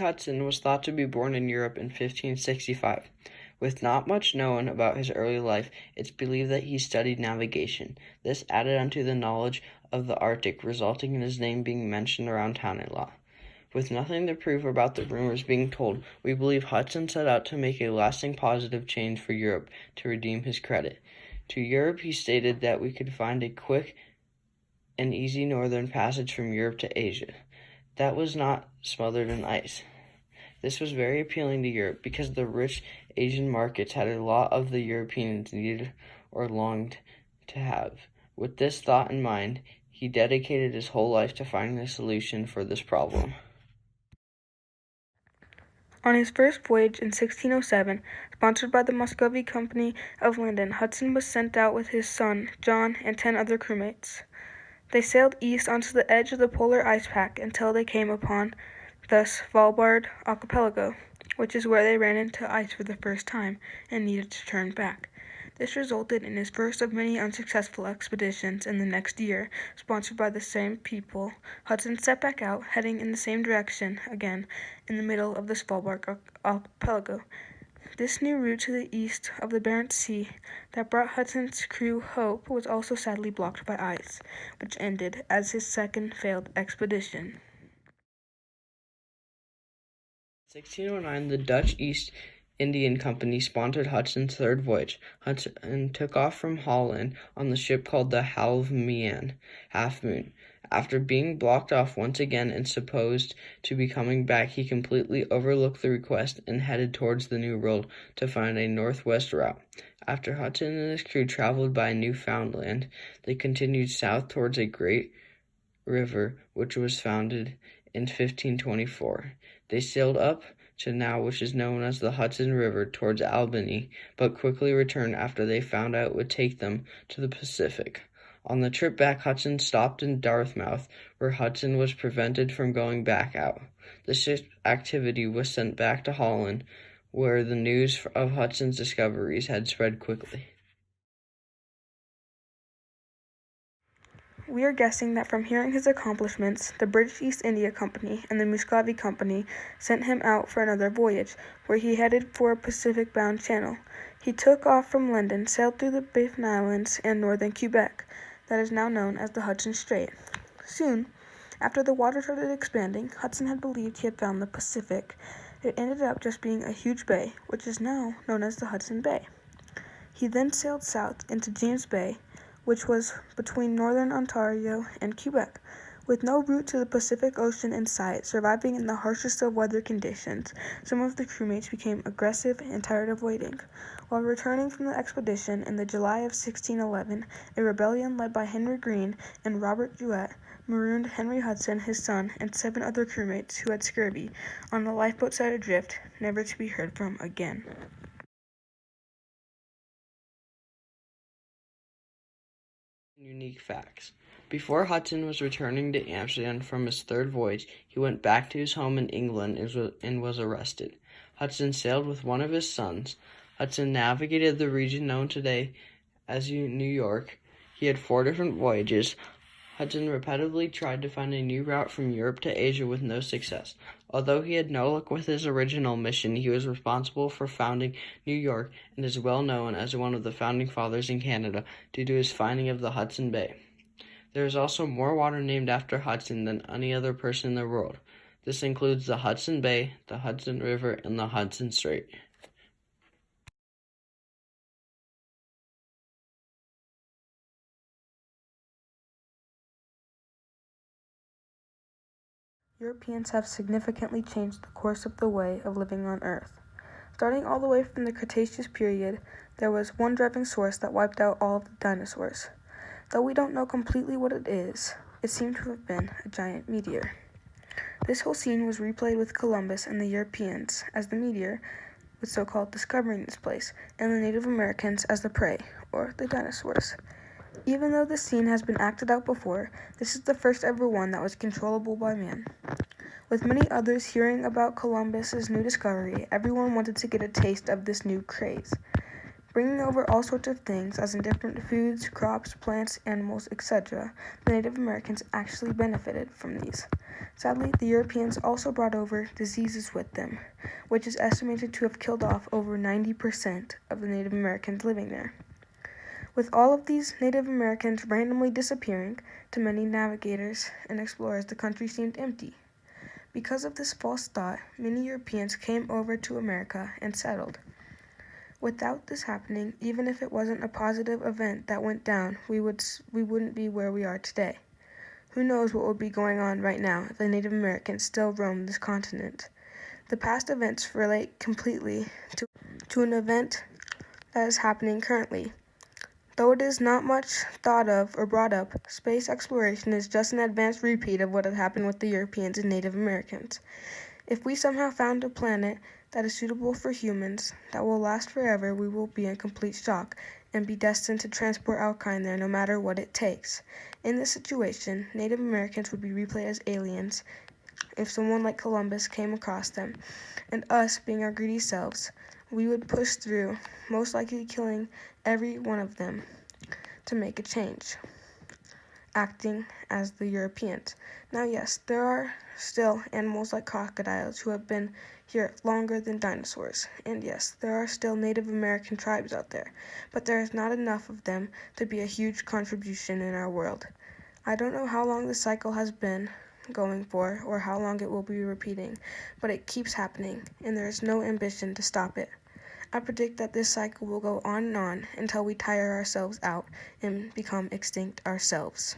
Hudson was thought to be born in Europe in 1565. With not much known about his early life, it's believed that he studied navigation. This added onto the knowledge of the Arctic, resulting in his name being mentioned around town a lot. With nothing to prove about the rumors being told, we believe Hudson set out to make a lasting positive change for Europe to redeem his credit. To Europe, he stated that we could find a quick and easy northern passage from Europe to Asia that was not smothered in ice. This was very appealing to Europe because the rich Asian markets had a lot of the Europeans needed or longed to have. With this thought in mind, he dedicated his whole life to finding a solution for this problem. On his first voyage in 1607, sponsored by the Muscovy Company of London, Hudson was sent out with his son, John, and 10 other crewmates. They sailed east onto the edge of the polar ice pack until they came upon the Svalbard archipelago, which is where they ran into ice for the first time and needed to turn back. This resulted in his first of many unsuccessful expeditions. In the next year, sponsored by the same people, Hudson set back out, heading in the same direction again in the middle of the Svalbard archipelago. This new route to the east of the Barents Sea that brought Hudson's crew hope was also sadly blocked by ice, which ended as his second failed expedition. In 1609, the Dutch East Indian Company sponsored Hudson's third voyage. Hudson took off from Holland on the ship called the Half Moon. After being blocked off once again and supposed to be coming back, he completely overlooked the request and headed towards the New World to find a northwest route. After Hudson and his crew traveled by Newfoundland, they continued south towards a great river which was founded in 1524. They sailed up to now which is known as the Hudson River towards Albany, but quickly returned after they found out it would take them to the Pacific. On the trip back, Hudson stopped in Dartmouth, where Hudson was prevented from going back out. The ship's activity was sent back to Holland, where the news of Hudson's discoveries had spread quickly. We are guessing that from hearing his accomplishments, the British East India Company and the Muscovy Company sent him out for another voyage, where he headed for a Pacific-bound channel. He took off from London, sailed through the Baffin Islands and northern Quebec, that is now known as the Hudson Strait. Soon, after the water started expanding, Hudson had believed he had found the Pacific. It ended up just being a huge bay, which is now known as the Hudson Bay. He then sailed south into James Bay, which was between northern Ontario and Quebec, with no route to the Pacific Ocean in sight. Surviving in the harshest of weather conditions, some of the crewmates became aggressive and tired of waiting. While returning from the expedition in the July of 1611, a rebellion led by Henry Green and Robert Juet marooned Henry Hudson, his son, and 7 other crewmates who had scurvy on the lifeboat side adrift, never to be heard from again. Unique facts. Before Hudson was returning to Amsterdam from his third voyage, he went back to his home in England and was arrested. Hudson sailed with one of his sons. Hudson navigated the region known today as New York. He had 4 different voyages. Hudson repeatedly tried to find a new route from Europe to Asia with no success. Although he had no luck with his original mission, he was responsible for founding New York and is well known as one of the founding fathers in Canada due to his finding of the Hudson Bay. There is also more water named after Hudson than any other person in the world. This includes the Hudson Bay, the Hudson River, and the Hudson Strait. Europeans have significantly changed the course of the way of living on Earth. Starting all the way from the Cretaceous period, there was one driving source that wiped out all of the dinosaurs. Though we don't know completely what it is, it seemed to have been a giant meteor. This whole scene was replayed with Columbus and the Europeans as the meteor, with so-called discovering this place, and the Native Americans as the prey, or the dinosaurs. Even though this scene has been acted out before, this is the first ever one that was controllable by man. With many others hearing about Columbus's new discovery, everyone wanted to get a taste of this new craze. bringing over all sorts of things, as in different foods, crops, plants, animals, etc. The Native Americans actually benefited from these. Sadly, the Europeans also brought over diseases with them, which is estimated to have killed off over 90% of the Native Americans living there. With all of these Native Americans randomly disappearing, to many navigators and explorers the country seemed empty. Because of this false thought, many Europeans came over to America and settled. Without this happening, even if it wasn't a positive event that went down, we wouldn't be where we are today. Who knows what would be going on right now if the Native Americans still roamed this continent. The past events relate completely to an event that is happening currently. Though it is not much thought of or brought up, space exploration is just an advanced repeat of what had happened with the Europeans and Native Americans. If we somehow found a planet that is suitable for humans, that will last forever, we will be in complete shock and be destined to transport our kind there no matter what it takes. In this situation, Native Americans would be replayed as aliens if someone like Columbus came across them, and us, being our greedy selves, we would push through, most likely killing every one of them to make a change, acting as the Europeans. Now, yes, there are still animals like crocodiles who have been here longer than dinosaurs, and yes, there are still Native American tribes out there, but there is not enough of them to be a huge contribution in our world. I don't know how long the cycle has been going for or how long it will be repeating, but it keeps happening, and there is no ambition to stop it. I predict that this cycle will go on and on until we tire ourselves out and become extinct ourselves.